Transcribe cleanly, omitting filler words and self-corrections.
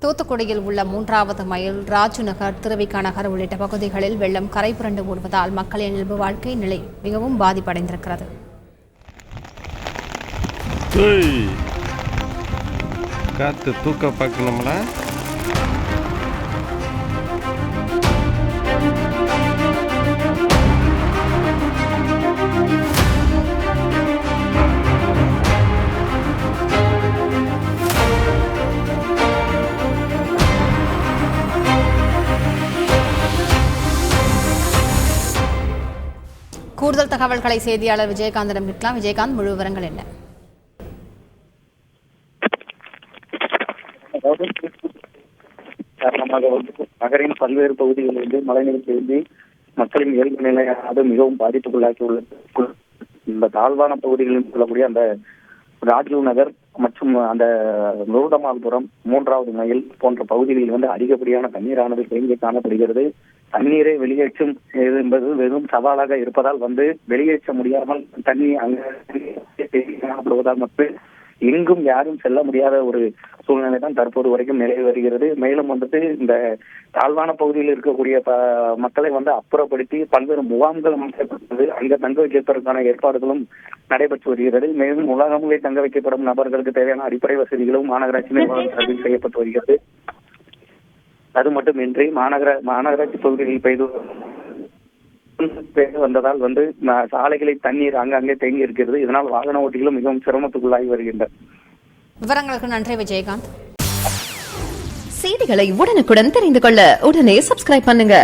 தூத்துக்குடியில் உள்ள 3வது மைல் ராஜு நகர், திருவிக நகர் உள்ளிட்ட பகுதிகளில் வெள்ளம் கரை புரண்டு ஓடுவதால் மக்களின் இயல்பு வாழ்க்கை நிலை மிகவும் பாதிப்படைந்திருக்கிறது. காத்து தூக்க பார்க்கணும்ல. கூடுதல் தகவல்களை செய்தியாளர் விஜயகாந்திடம் கேட்கலாம். விஜயகாந்த், முழு விவரங்கள் என்ன? காரணமாக நகரின் பல்வேறு பகுதிகளிலிருந்து மழைநீர் தேங்கி மக்களின் இயல்பு நிலையானது மிகவும் பாதிப்புக்குள்ளாக்கி உள்ளது. இந்த தாழ்வான பகுதிகளில் சொல்லக்கூடிய அந்த ராஜீவ் நகர் மற்றும் அந்த நூடமால்புரம், 3வது மைல் போன்ற பகுதிகளில் அதிகப்படியான தண்ணீரானது தேங்கி காணப்படுகிறது. தண்ணீரை வெளியேற்றும் என்பது வெறும் சவாலாக இருப்பதால் வெளியேற்ற முடியாமல் தண்ணி அங்கே காணப்படுவதால் மட்டும் எங்கும் யாரும் செல்ல முடியாத ஒரு சூழ்நிலை தான் தற்போது வரைக்கும் நிலவி வருகிறது. மேலும் இந்த தாழ்வான பகுதியில் இருக்கக்கூடிய மக்களை அப்புறப்படுத்தி பல்வேறு முகாம்கள் அமைக்கப்பட்டது. அங்க தங்க வைப்பதற்கான ஏற்பாடுகளும் நடைபெற்று வருகிறது. மேலும் உலகங்களே தங்க வைக்கப்படும் நபர்களுக்கு தேவையான அடிப்படை வசதிகளும் மாநகராட்சி நிர்வாகம் செய்யப்பட்டு வருகிறது. அது மட்டுமின்றி மாநகராட்சி பகுதிகளில் பெய்து வந்ததால் சாலைகளில் தண்ணீர் அங்கங்கே தேங்கி இருக்கிறது. இதனால் வாகன ஓட்டிகளும் மிகவும் சிரமத்துக்குள்ளாகி வருகின்றனர். விவரங்களுக்கு நன்றி விஜயகாந்த். செய்திகளை உடனுக்குடன் தெரிந்து கொள்ள உடனே சப்ஸ்கிரைப் பண்ணுங்க.